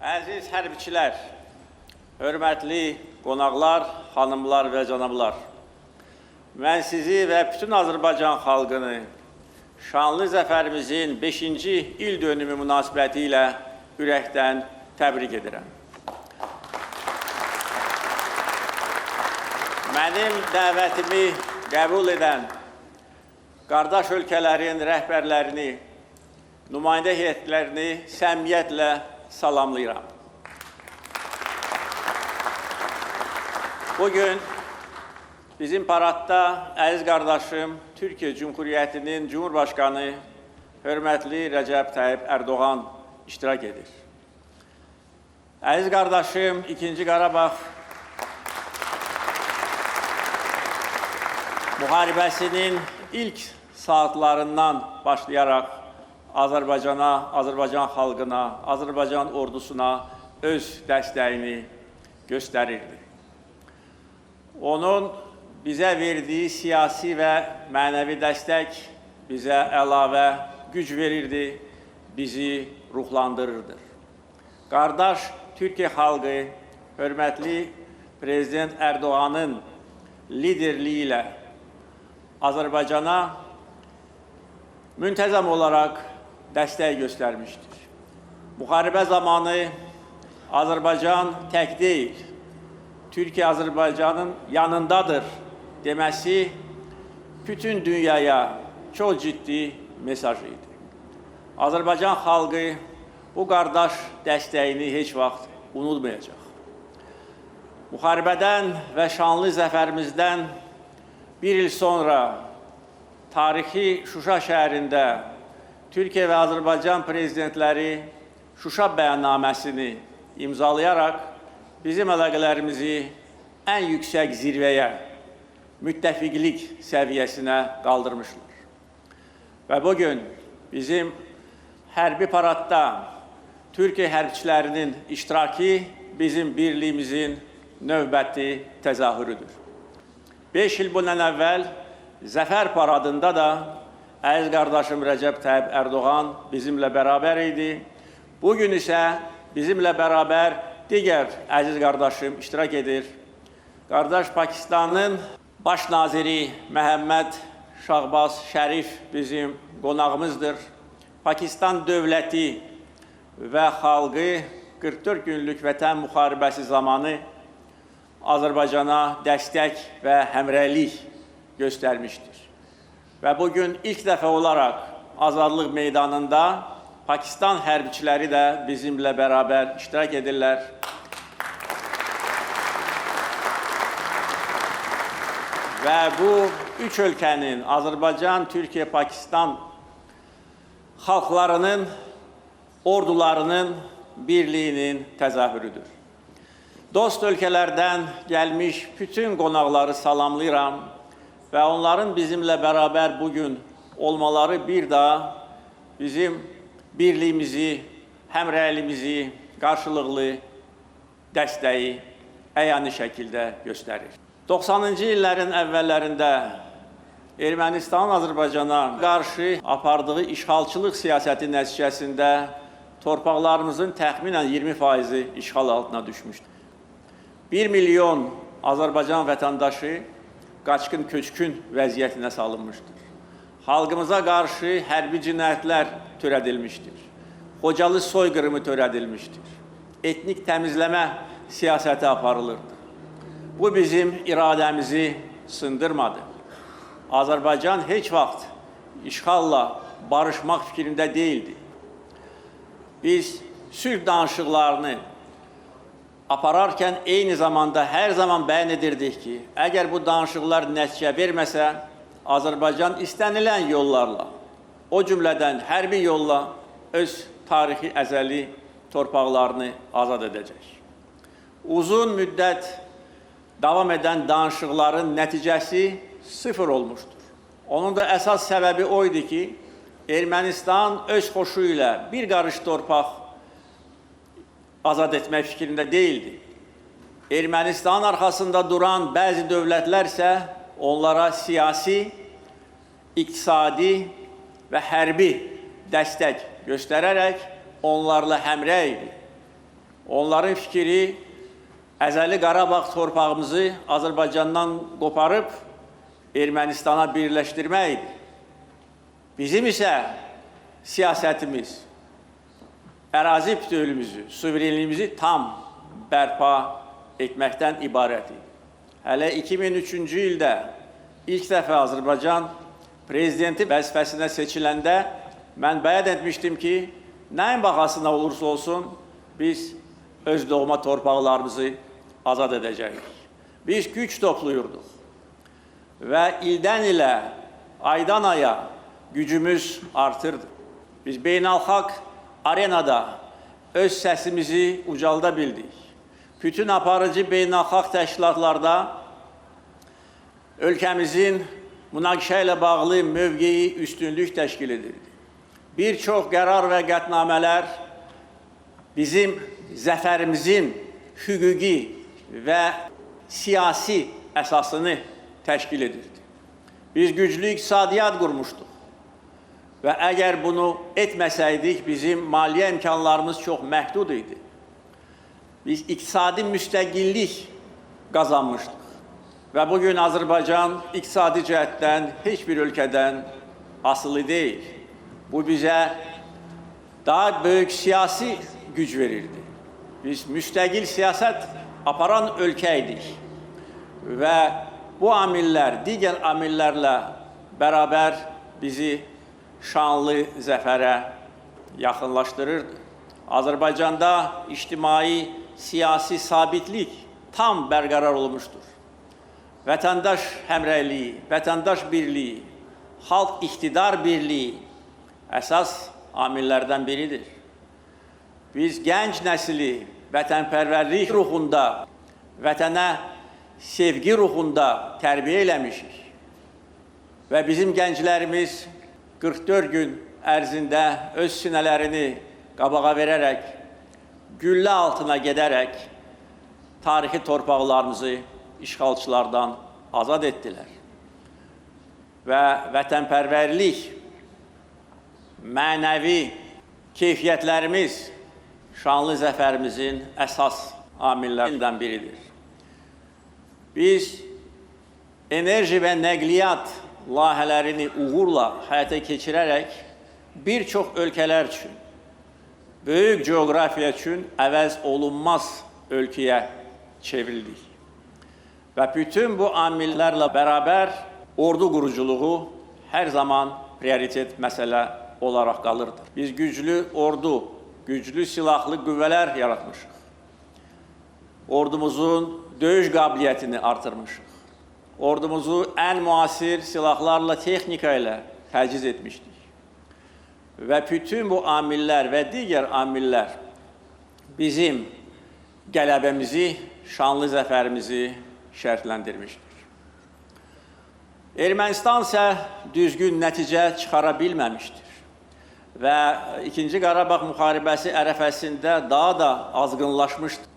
Əziz hərbiçilər, hörmətli qonaqlar, xanımlar və cənablar, mən sizi və bütün Azərbaycan xalqını şanlı zəfərimizin 5-ci il dönümü münasibəti ilə ürəkdən təbrik edirəm. Mənim dəvətimi qəbul edən qardaş ölkələrin rəhbərlərini, nümayəndə heyətlərini səmimiyyətlə salamlayıram. Bugün bizim paradda əziz qardaşım Türkiyə Cumhuriyyətinin Cumhurbaşqanı hörmətli Rəcəb Tayyip Erdoğan iştirak edir. Əziz qardaşım 2-ci Qarabağ müharibəsinin ilk saatlarından başlayaraq Azərbaycana, Azərbaycan xalqına, Azərbaycan ordusuna öz dəstəyini göstərirdi. Onun bizə verdiyi siyasi və mənəvi dəstək bizə əlavə güc verirdi, bizi ruhlandırırdı. Qardaş Türkiyə xalqı, hörmətli Prezident Erdoğan'ın liderliyi ilə Azərbaycana müntəzəm olaraq dəstək göstərmişdir. Müharibə zamanı Azərbaycan tək deyil, Türkiyə Azərbaycanın yanındadır deməsi bütün dünyaya çox ciddi mesaj idi. Azərbaycan xalqı bu qardaş dəstəyini heç vaxt unutmayacaq. Müharibədən və şanlı zəfərimizdən bir il sonra tarixi Şuşa şəhərində Türkiyə və Azərbaycan prezidentləri Şuşa bəyannaməsini imzalayaraq bizim əlaqələrimizi ən yüksək zirvəyə, müttəfiqlik səviyyəsinə qaldırmışlar. Və bugün bizim hərbi paradda Türkiyə hərbiçilərinin iştirakı bizim birliyimizin növbəti təzahürüdür. 5 il bundan əvvəl Zəfər paradında da əziz qardaşım Rəcəb Tayyip Erdoğan bizimlə bərabər idi. Bugün isə bizimlə bərabər digər əziz qardaşım iştirak edir. Qardaş Pakistanın baş naziri Məhəmməd Şahbaz Şərif bizim qonağımızdır. Pakistan dövləti və xalqı 44 günlük vətən müharibəsi zamanı Azərbaycana dəstək və həmrəylik göstərmişdir. Və bugün ilk dəfə olaraq Azadlıq meydanında Pakistan hərbiçiləri də bizimlə bərabər iştirak edirlər. Və bu üç ölkənin, Azərbaycan, Türkiyə, Pakistan xalqlarının, ordularının birliyinin təzahürüdür. Dost ölkələrdən gəlmiş bütün qonaqları salamlayıram və onların bizimlə bərabər bugün olmaları bir daha bizim birliyimizi, həmrəyliyimizi, qarşılıqlı dəstəyi əyani şəkildə göstərir. 90-cı illərin əvvəllərində Ermənistanın Azərbaycana qarşı apardığı işğalçılıq siyasəti nəticəsində torpaqlarımızın təxminən 20% işğal altına düşmüşdür. 1 milyon Azərbaycan vətəndaşı qaçqın köçkün vəziyyətinə salınmışdır. Xalqımıza qarşı hərbi cinayətlər törədilmişdir. Xocalı soyqırımı törədilmişdir. Etnik təmizləmə siyasəti aparılırdı. Bu bizim iradəmizi sındırmadı. Azərbaycan heç vaxt işğalla barışmaq fikrində deyildi. Biz sülh danışıqlarını apararkən eyni zamanda hər zaman bəyan edirdik ki, əgər bu danışıqlar nəticə verməsə, Azərbaycan istənilən yollarla, o cümlədən hərbi yolla öz tarixi əzəli torpaqlarını azad edəcək. Uzun müddət davam edən danışıqların nəticəsi sıfır olmuşdur. Onun da əsas səbəbi o idi ki, Ermənistan öz xoşu ilə bir qarış torpaq azad etmək fikrində deyildi. Ermənistanın arxasında duran bəzi dövlətlər isə onlara siyasi, iqtisadi və hərbi dəstək göstərərək onlarla həmrəy idi. onların fikri əzəli Qarabağ torpağımızı Azərbaycandan qoparıb Ermənistana birləşdirmək idi. Bizim isə siyasətimiz ərazi bütövlüyümüzü, suverenliyimizi tam bərpa etməkdən ibarət idi. Hələ 2003-cü ildə ilk dəfə Azərbaycan prezidenti vəzifəsinə seçiləndə mən bəyan etmişdim ki, nəyin bahasına olursa olsun biz öz doğma torpaqlarımızı azad edəcəyik. Biz güc toplayırdıq və ildən ilə, aydan aya gücümüz artırdı. Biz beynəlxalq arenada öz səsimizi ucalda bildik. Bütün aparıcı beynəlxalq təşkilatlarda ölkəmizin münaqişə ilə bağlı mövqeyi üstünlük təşkil edirdi. Bir çox qərar və qətnamələr bizim zəfərimizin hüquqi və siyasi əsasını təşkil edirdi. Biz güclü iqtisadiyyat qurmuşduq və əgər bunu etməsəydik, bizim maliyyə imkanlarımız çox məhdud idi. Biz iqtisadi müstəqillik qazanmışdıq və bugün Azərbaycan iqtisadi cəhətdən heç bir ölkədən asılı deyil. Bu bizə daha böyük siyasi güc verirdi. Biz müstəqil siyasət aparan ölkə idik və bu amillər, digər amillərlə bərabər bizi şanlı zəfərə yaxınlaşdırırdı. Azərbaycanda ictimai, siyasi sabitlik tam bərqərar olmuşdur. Vətəndaş həmrəyliyi, vətəndaş birliyi, xalq iqtidar birliyi əsas amillərdən biridir. Biz gənc nəsli vətənpərvərlik ruhunda, vətənə sevgi ruhunda tərbiyə eləmişik və bizim gənclərimiz 44 gün ərzində öz sinələrini qabağa verərək, güllə altına gedərək tarixi torpaqlarımızı işğalçılardan azad etdilər. Və vətənpərvərlik, mənəvi keyfiyyətlərimiz şanlı zəfərimizin əsas amillərindən biridir. Biz enerji və nəqliyyat layihələrini uğurla həyata keçirərək bir çox ölkələr üçün, böyük coğrafiya üçün əvəz olunmaz ölkəyə çevrildik. Və bütün bu amillərlə bərabər ordu quruculuğu hər zaman prioritet məsələ olaraq qalırdı. Biz güclü ordu, güclü silahlı qüvvələr yaratmışıq. Ordumuzun döyüş qabiliyyətini artırmışıq. Ordumuzu ən müasir silahlarla, texnika ilə təchiz etmişdik. Və bütün bu amillər və digər amillər bizim qələbəmizi, şanlı zəfərimizi şərtləndirmişdir. Ermənistan isə düzgün nəticə çıxara bilməmişdir. Və 2-ci Qarabağ müharibəsi ərəfəsində daha da azğınlaşmışdır.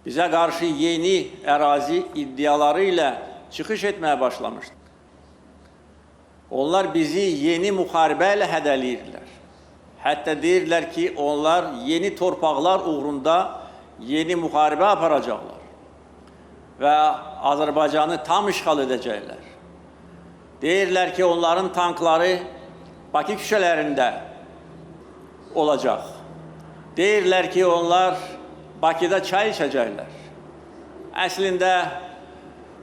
Bizə qarşı yeni ərazi iddiaları ilə çıxış etməyə başlamışdır. Onlar bizi yeni müharibə ilə hədələyirlər. Hətta deyirlər ki, onlar yeni torpaqlar uğrunda yeni müharibə aparacaqlar və Azərbaycanı tam işğal edəcəklər. Deyirlər ki, onların tankları Bakı küçələrində olacaq. Deyirlər ki, onlar Bakıda çay içəcəklər. Əslində,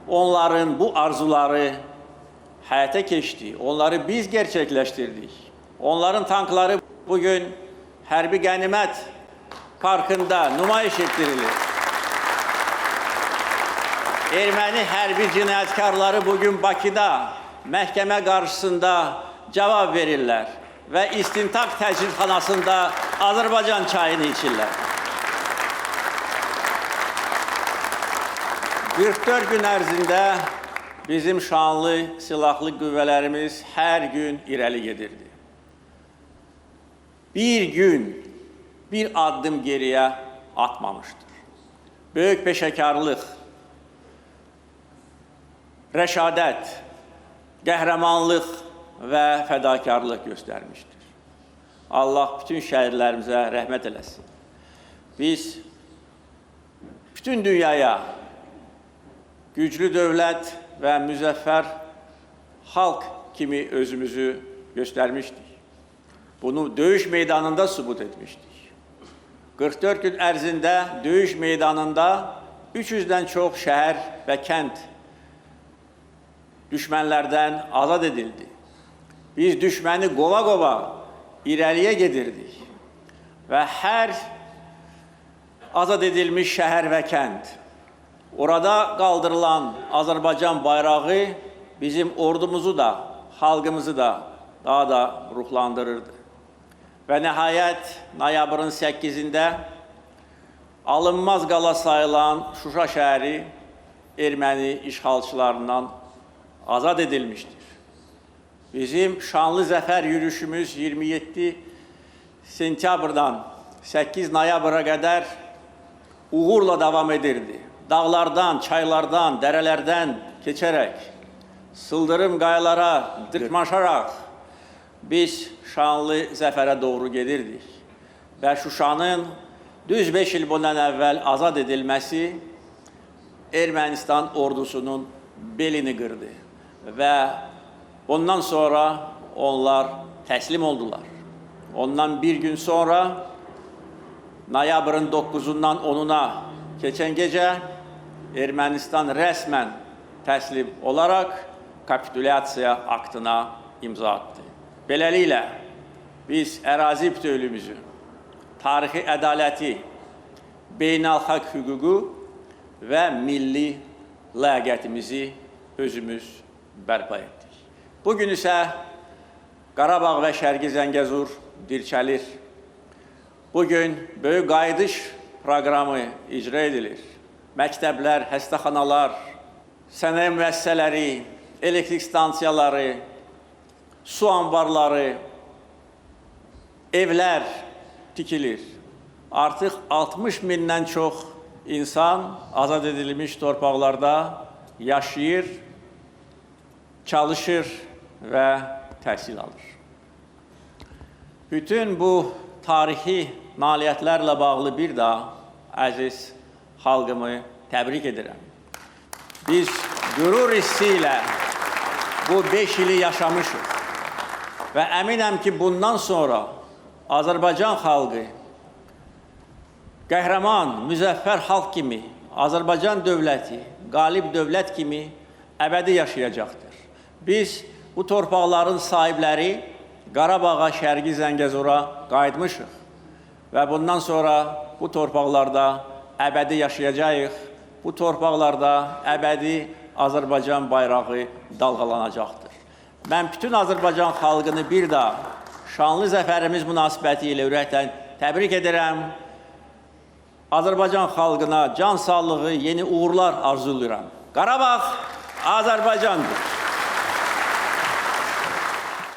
onların bu arzuları həyata keçdi. Onları biz gerçəkləşdirdik. Onların tankları bugün hərbi qənimət parkında nümayiş etdirilir. Erməni hərbi cinayətkarları bugün Bakıda məhkəmə qarşısında cavab verirlər və istintaq təcridxanasında Azərbaycan çayını içirlər. 44 gün ərzində bizim şanlı silahlı qüvvələrimiz hər gün irəli gedirdi. Bir gün, bir addım geriyə atmamışdır. Böyük peşəkarlıq, rəşadət, qəhrəmanlıq və fədakarlıq göstərmişdir. Allah bütün şəhidlərimizə rəhmət eləsin. biz bütün dünyaya güclü dövlət və müzəffər xalq kimi özümüzü göstərmişdik. Bunu döyüş meydanında sübut etmişdik. 44 gün ərzində döyüş meydanında 300-dən çox şəhər və kənd düşmənlərdən azad edildi. Biz düşməni qova-qova irəliyə gedirdik və hər azad edilmiş şəhər və kənd, orada qaldırılan Azərbaycan bayrağı bizim ordumuzu da, xalqımızı da daha da ruhlandırırdı. Və nəhayət, noyabrın 8-də alınmaz qala sayılan Şuşa şəhəri erməni işğalçılarından azad edilmişdir. Bizim şanlı zəfər yürüyüşümüz 27 sentyabrdan 8 noyabra qədər uğurla davam edirdi. Dağlardan, çaylardan, dərələrdən keçərək, sıldırım qayalara dırmaşaraq biz şanlı zəfərə doğru gedirdik. Və Şuşanın düz 5 il bundan əvvəl azad edilməsi Ermənistan ordusunun belini qırdı və ondan sonra onlar təslim oldular. Ondan bir gün sonra noyabrın 9-undan 10-una keçən gecə Ermənistan rəsmən təslim olaraq kapitulyasiya aktına imza attı. Beləliklə, biz ərazi bütövlüyümüzü, tarixi ədaləti, beynəlxalq hüququ və milli ləyaqətimizi özümüz bərpa etdik. Bugün isə Qarabağ və Şərqi Zəngəzur dirçəlir. Bugün böyük qayıdış proqramı icra edilir. Məktəblər, xəstəxanalar, sənaye müəssisələri, elektrik stansiyaları, su anbarları, evlər tikilir. Artıq 60 mindən çox insan azad edilmiş torpaqlarda yaşayır, çalışır və təhsil alır. Bütün bu tarixi nailiyyətlərlə bağlı bir daha əziz xalqımı təbrik edirəm. Biz qürur hissi ilə bu 5 ili yaşamışıq və əminəm ki, bundan sonra Azərbaycan xalqı qəhrəman, müzəffər xalq kimi, Azərbaycan dövləti, qalib dövlət kimi əbədi yaşayacaqdır. Biz bu torpaqların sahibləri Qarabağa, Şərqi Zəngəzura qayıtmışıq və bundan sonra bu torpaqlarda əbədi yaşayacağıq. Bu torpaqlarda əbədi Azərbaycan bayrağı dalğalanacaqdır. Mən bütün Azərbaycan xalqını bir daha şanlı zəfərimiz münasibəti ilə ürəkdən təbrik edirəm. Azərbaycan xalqına can sağlığı, yeni uğurlar arzulayıram. Qarabağ Azərbaycandır.